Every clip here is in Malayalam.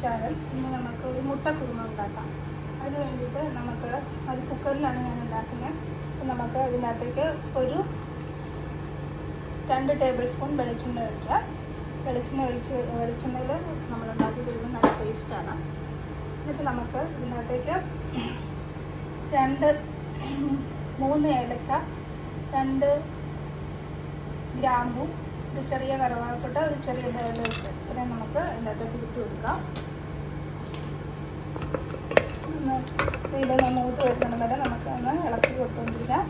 ചാനൽ. ഇന്ന് നമുക്ക് ഒരു മുട്ട കുറുമ ഉണ്ടാക്കാം. അതിന് വേണ്ടിയിട്ട് നമുക്ക് അത് കുക്കറിലാണ് ഞാൻ ഉണ്ടാക്കുന്നത്. അപ്പം നമുക്ക് അതിനകത്തേക്ക് ഒരു 2 ടേബിൾ സ്പൂൺ വെളിച്ചെണ്ണ ഒഴിക്കുക. വെളിച്ചെണ്ണയിൽ നമ്മൾ ഉണ്ടാക്കി കഴിയുമ്പോൾ നല്ല ടേസ്റ്റാണ്. എന്നിട്ട് നമുക്ക് ഇതിനകത്തേക്ക് 3 ഏലക്ക, 2 ഗ്രാമ്പൂ, ഒരു ചെറിയ കറുവാപ്പട്ട, ഒരു ചെറിയ വെച്ച് ഇത്രയും നമുക്ക് അതിനകത്തേക്ക് ഇട്ട് കൊടുക്കാം. ഇതൊന്ന് മൂത്ത് വരുന്ന വരെ നമുക്ക് ഒന്ന് ഇളക്കി കൊടുത്തുകൊണ്ടിരിക്കാം.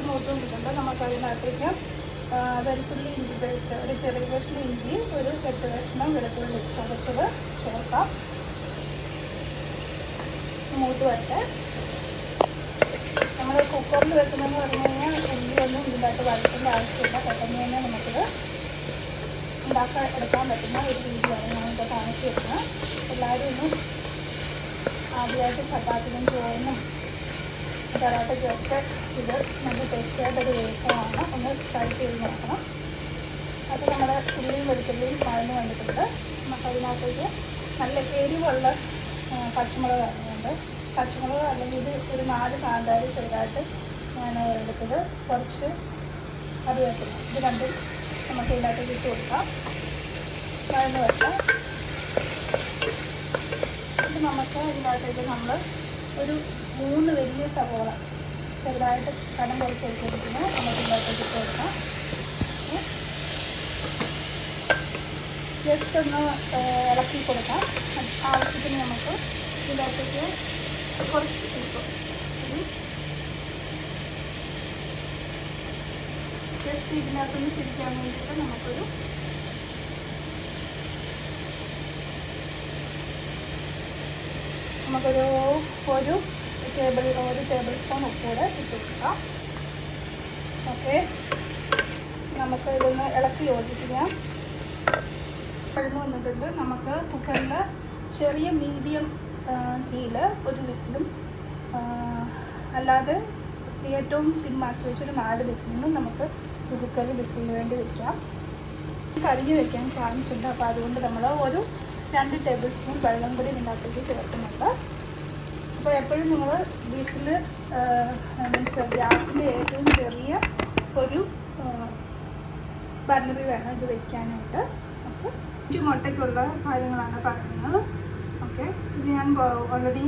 മൂത്ത് കൊടുക്കുമ്പോൾ നമുക്ക് അതിനകത്തേക്ക് വെളുത്തുള്ളി ഇഞ്ചി പേസ്റ്റ്, ഒരു ചെറിയ കഷ്ണം ഇഞ്ചി, ഒരു 8 കഷ്ണം വെളുത്തുള്ളി ചതച്ചത് ചേർക്കാം. മൂത്ത് വരട്ടെ. നമ്മൾ കുക്കറിൽ വെക്കുന്നതെന്ന് പറഞ്ഞു കഴിഞ്ഞാൽ ഉള്ളിയൊന്നും ഇതിനകത്ത് വഴറ്റേണ്ട ആവശ്യമില്ല. പെട്ടെന്ന് തന്നെ നമുക്കിത് എടുക്കാൻ പറ്റുന്ന ഒരു രീതിയാണ് ഞാനിപ്പോൾ കാണിച്ചു തരുന്നത്. എല്ലാവരും ഒന്നും ആദ്യമായിട്ട് ചപ്പാത്തിനും ചോറിനും പൊറോട്ടയ്ക്കൊക്കെ ഇത് നല്ല ടേസ്റ്റായിട്ടൊരു വേഷമാണ്. ഒന്ന് ട്രൈ ചെയ്ത് നോക്കണം. അപ്പോൾ നമ്മുടെ ഉള്ളിയും വെളുത്തുള്ളിയും വഴന്ന് വന്നിട്ടുണ്ട്. നമുക്ക് അതിനകത്തേക്ക് നല്ല എരിവുള്ള പച്ചമുളക് ഇടുന്നുണ്ട്. പച്ചമുളക് അല്ലെങ്കിൽ ഇത് ഒരു 4 കാന്താരി ചെറുതായിട്ട് ഞാൻ എടുത്തത്, കുറച്ച് കറിവേപ്പില, ഇത് രണ്ടും നമുക്ക് ഇതിനകത്തേക്ക് ഇട്ട് കൊടുക്കാം. വഴന്ന് വെക്കാം. ഇത് നമുക്ക് ഇതിനകത്തേക്ക് നമ്മൾ ഒരു 3 വലിയ സവോള ചെറുതായിട്ട് കനം കുറച്ച് എടുത്തിരിക്കുന്നത് നമുക്ക് ഇതിനകത്തേക്ക് ഇട്ട് കൊടുക്കാം. ജസ്റ്റ് ഒന്ന് ഇളക്കി കൊടുക്കാം. ആവശ്യത്തിന് നമുക്ക് ഇതിനകത്തേക്ക് കുറച്ച് എടുക്കും. ജസ്റ്റ് ഇതിനകത്തൊന്ന് തിരിക്കാൻ വേണ്ടിയിട്ട് നമുക്കൊരു ഒരു ടേബിൾ സ്പൂൺ ഉപ്പൂടെ ഇട്ട് കൊടുക്കാം. ഓക്കെ, നമുക്ക് ഇതൊന്ന് ഇളക്കി യോജിപ്പിക്കാം. കഴിഞ്ഞ് വന്നിട്ടുണ്ട്. നമുക്ക് കുക്കറിൽ ചെറിയ മീഡിയം തീയിൽ ഒരു വിസിലും അല്ലാതെ ഏറ്റവും സിമ്മാക്കി വെച്ചൊരു 4 വിസിലിനും നമുക്ക് കുക്കറിൽ വിസിലിന് വേണ്ടി വയ്ക്കാം. കരിഞ്ഞ് വയ്ക്കാൻ ചാൻസ് ഉണ്ട്. അപ്പോൾ അതുകൊണ്ട് നമ്മൾ ഒരു 2 ടേബിൾ സ്പൂൺ വെള്ളം കൂടി ഇതിനകത്തേക്ക് ചേർക്കുന്നുണ്ട്. അപ്പോൾ എപ്പോഴും നിങ്ങൾ വിസിൽ മീൻസ് ഗ്യാസിൻ്റെ ഏറ്റവും ചെറിയ ഒരു ബർണറിൽ വേണം ഇത് വയ്ക്കാനായിട്ട്. ഓക്കെ, 5 മുട്ടയ്ക്കുള്ള കാര്യങ്ങളാണ് പറയുന്നത്. ഓക്കെ, ഇത് ഞാൻ ഓൾറെഡി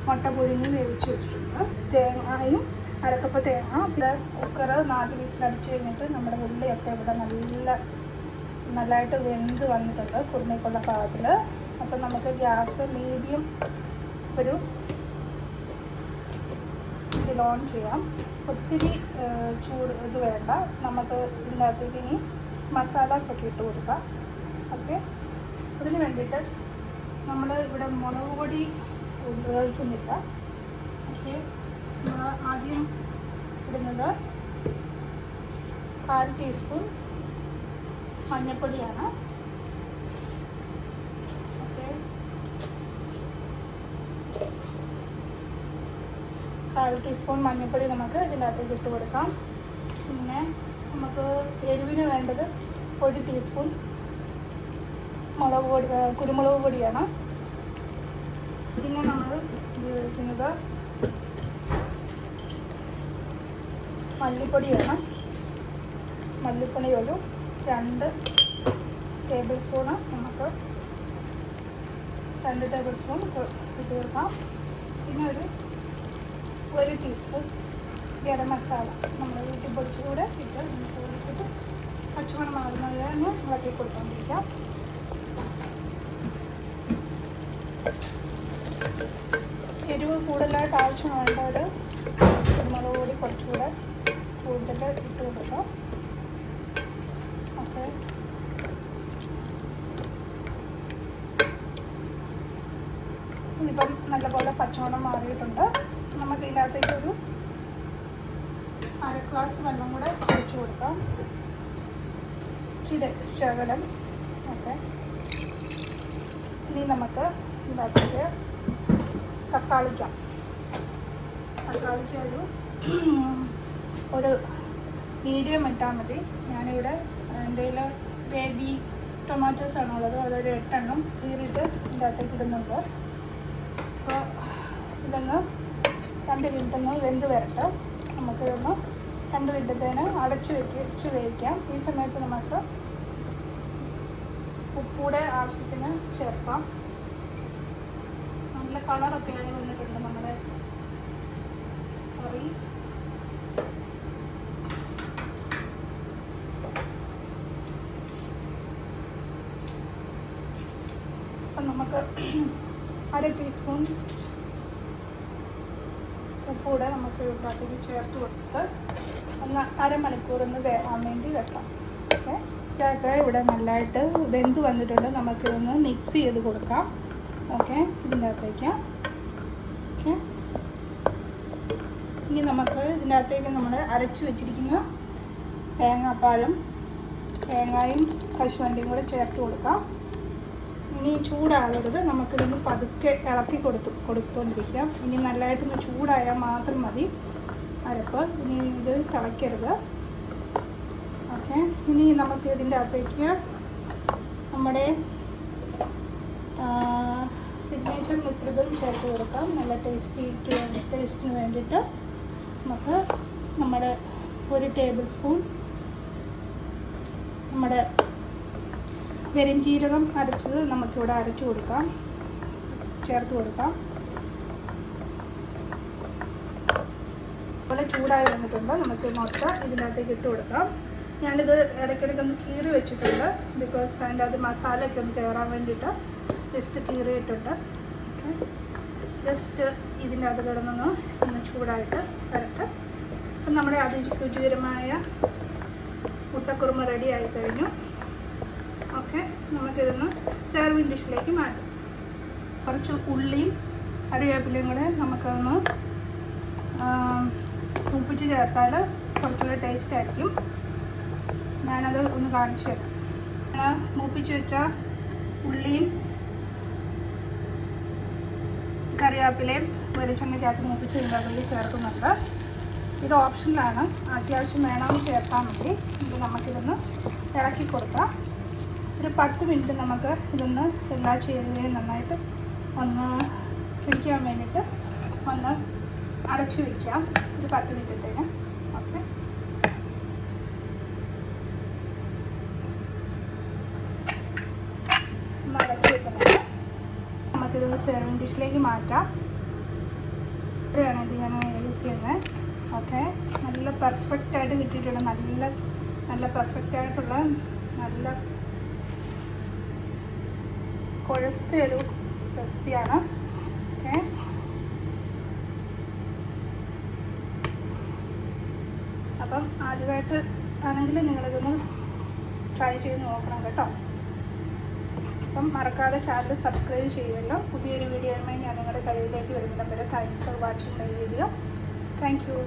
മുട്ട പുഴുങ്ങി വേവിച്ച് വെച്ചിട്ടുണ്ട്. തേങ്ങയും 1 കപ്പ് തേങ്ങ, പിന്നെ കുക്കർ 4 വിസിലടിച്ച് കഴിഞ്ഞിട്ട് നമ്മുടെ ഉള്ളിയൊക്കെ ഇവിടെ നല്ലതായിട്ട് വെന്ത് വന്നിട്ടുണ്ട് കുറുമയ്ക്കുള്ള പാകത്തിൽ. അപ്പം നമുക്ക് ഗ്യാസ് മീഡിയം ഒരു ഇതിൽ ഓൺ ചെയ്യാം. ഒത്തിരി ഇത് വേണ്ട. നമുക്ക് ഇതിനകത്തേക്ക് ഇനി മസാലാസൊക്കെ ഇട്ട് കൊടുക്കാം. ഓക്കെ, അതിന് വേണ്ടിയിട്ട് നമ്മൾ ഇവിടെ മുളക് പൊടി ഉപയോഗിക്കുന്നില്ല. ഓക്കെ, നമ്മൾ ആദ്യം ഇടുന്നത് 1/4 ടീസ്പൂൺ മഞ്ഞൾപ്പൊടിയാണ്. ഓക്കെ, 1/4 ടീസ്പൂൺ മഞ്ഞൾപ്പൊടി നമുക്ക് ഇതിനകത്തേക്ക് ഇട്ട് കൊടുക്കാം. പിന്നെ നമുക്ക് എരിവിന് വേണ്ടത് 1 ടീസ്പൂൺ കുരുമുളക് പൊടിയാണ്. പിന്നെ നമ്മൾ ഉപയോഗിക്കുന്നത് മല്ലിപ്പൊടിയാണ്. മല്ലിപ്പൊടി ഒരു 2 ടേബിൾ സ്പൂണ് നമുക്ക് 2 ടേബിൾ സ്പൂൺ ഇട്ട് കൊടുക്കാം. പിന്നെ ഒരു 1 ടീസ്പൂൺ ഗരം മസാല നമ്മൾ വീട്ടിൽ പൊടിച്ചുകൂടെ ഇട്ട് നമുക്ക് കൊടുത്തിട്ട് പച്ചമണം മാറുന്നത് തന്നെ ഇളക്കി കൊടുത്തോണ്ടിരിക്കാം. എരിവ് കൂടുതലായിട്ട് ആവശ്യം വേണ്ടവർ കുരുമുളക് പൊടി കുറച്ചുകൂടെ കൂടുതൽ ഇട്ട് കൊടുക്കാം. ഓക്കെ, ഇതിപ്പം നല്ലപോലെ പച്ചമണം മാറിയിട്ടുണ്ട്. നമുക്ക് ഇതിനകത്തേക്ക് ഒരു 1/2 ഗ്ലാസ് വെള്ളം കൂടെ ഒഴിച്ച് കൊടുക്കാം. ഇച്ചിരി ശകലം. ഓക്കെ, ഇനി നമുക്ക് ഇതിനകത്തേക്ക് തക്കാളിക്ക് ഒരു മീഡിയം ഇട്ടാൽ മതി. ഞാനിവിടെ എൻ്റെ കയ്യിൽ ബേബി ടൊമാറ്റോസ് ആണുള്ളത്, അതൊരു 8 എണ്ണം കീറിയിട്ട് ഇതിൻ്റെ അകത്തേക്ക് ഇടുന്നുണ്ട്. അപ്പോൾ ഇതൊന്ന് 2 മിനിറ്റ് ഒന്ന് വെന്ത് വരട്ടെ. നമുക്കിതൊന്ന് 2 മിനിറ്റത്തേന് അടച്ച് വെച്ച് വേവിക്കാം. ഈ സമയത്ത് നമുക്ക് ഉപ്പൂടെ ആവശ്യത്തിന് ചേർക്കാം. നല്ല കളറൊക്കെ ആയി വന്നിട്ടുണ്ട് നമ്മുടെ കറി. അപ്പം നമുക്ക് 1/2 ടീസ്പൂൺ ഉപ്പൂടെ നമുക്ക് ഇതിനകത്തേക്ക് ചേർത്ത് കൊടുത്ത് ഒന്ന് അരമണിക്കൂറൊന്ന് വേകാൻ വേണ്ടി വെക്കാം. ഓക്കെ, ഇതൊക്കെ ഇവിടെ നല്ലതായിട്ട് വെന്ത് വന്നിട്ടുണ്ട്. നമുക്കിതൊന്ന് മിക്സ് ചെയ്ത് കൊടുക്കാം. ഓക്കെ, ഇതിൻ്റെ അകത്തേക്ക്. ഓക്കെ, ഇനി നമുക്ക് ഇതിൻ്റെ അകത്തേക്ക് നമ്മൾ അരച്ച് വെച്ചിരിക്കുന്ന തേങ്ങായും കശുവണ്ടിയും കൂടെ ചേർത്ത് കൊടുക്കാം. ഇനി ചൂടാകരുത്, നമുക്കിതൊന്ന് പതുക്കെ ഇളക്കി കൊടുത്തുകൊണ്ടിരിക്കാം. ഇനി നല്ലതായിട്ടൊന്ന് ചൂടായാൽ മാത്രം മതി അരപ്പ്. ഇനി ഇത് തിളയ്ക്കരുത്. ഓക്കെ, ഇനി നമുക്ക് ഇതിൻ്റെ അകത്തേക്ക് നമ്മുടെ സിഗ്നേച്ചർ മിശ്രിതം ചേർത്ത് കൊടുക്കാം. നല്ല ടേസ്റ്റിന് വേണ്ടിയിട്ട് നമുക്ക് നമ്മുടെ 1 ടേബിൾ സ്പൂൺ നമ്മുടെ പെരുംജീരകം അരച്ചത് നമുക്കിവിടെ ചേർത്ത് കൊടുക്കാം. അതുപോലെ ചൂടായി വന്നിട്ടുണ്ട്. നമുക്ക് മുട്ട ഇതിനകത്തേക്ക് ഇട്ട് കൊടുക്കാം. ഞാനിത് ഇടയ്ക്കിടയ്ക്കൊന്ന് കീറി വെച്ചിട്ടുണ്ട്, ബിക്കോസ് അതിൻ്റെ അത് മസാലയൊക്കെ ഒന്ന് കയറാൻ വേണ്ടിയിട്ട് ജസ്റ്റ് കീറിയിട്ടുണ്ട്. ഓക്കെ, ജസ്റ്റ് ഇതിൻ്റെ അത് കിടന്നൊന്ന് ചൂടായിട്ട് വരട്ടെ. അപ്പം നമ്മുടെ രുചികരമായ മുട്ടക്കുറുമ റെഡി ആയി കഴിഞ്ഞു. ഓക്കെ, നമുക്കിതൊന്ന് സെർവിങ് ഡിഷിലേക്ക് മാറ്റാം. കുറച്ച് ഉള്ളിയും കറിവേപ്പിലയും കൂടെ നമുക്കൊന്ന് മൂപ്പിച്ച് ചേർത്താൽ കുറച്ചുകൂടെ ടേസ്റ്റ് ആയിരിക്കും. ഞാനത് ഒന്ന് കാണിച്ചു തരാം. മൂപ്പിച്ച് വെച്ച ഉള്ളിയും കറിവേപ്പിലയും വെളിച്ചെണ്ണയ്ക്കകത്ത് മൂപ്പിച്ച് ഇതിൻ്റെ ചേർക്കുന്നുണ്ട്. ഇത് ഓപ്ഷനിലാണ്, അത്യാവശ്യം വേണമെങ്കിൽ ചേർത്താൽ മതി. ഇത് നമുക്കിതൊന്ന് ഇളക്കി കൊടുക്കാം. ഒരു 10 മിനിറ്റ് നമുക്ക് ഇതൊന്ന് എല്ലാ ചേരുവയും നന്നായിട്ട് ഒന്ന് പിടിക്കാൻ വേണ്ടിയിട്ട് ഒന്ന് അടച്ചു വയ്ക്കാം. ഒരു 10 മിനിറ്റത്തേന്. ഓക്കെ, ഒന്ന് അടച്ചു വെക്കുന്നത്. നമുക്കിതൊന്ന് സെർവിങ് ഡിഷിലേക്ക് മാറ്റാം. ഇവിടെയാണ് ഇത് ഞാൻ യൂസ് ചെയ്യുന്നത്. ഓക്കെ, നല്ല പെർഫെക്റ്റായിട്ട് കിട്ടിയിട്ടുള്ള നല്ല പെർഫെക്റ്റായിട്ടുള്ള നല്ല കൊഴുത്തൊരു റെസിപ്പിയാണ്. ഓക്കെ, അപ്പം ആദ്യമായിട്ട് ആണെങ്കിൽ നിങ്ങളിതൊന്ന് ട്രൈ ചെയ്ത് നോക്കണം കേട്ടോ. അപ്പം മറക്കാതെ ചാനൽ സബ്സ്ക്രൈബ് ചെയ്യുമല്ലോ. പുതിയൊരു വീഡിയോയുമായി ഞാൻ നിങ്ങളുടെ കയ്യിലേക്ക് വരുന്നിടം വരെ. Thank you for watching my video. Thank you.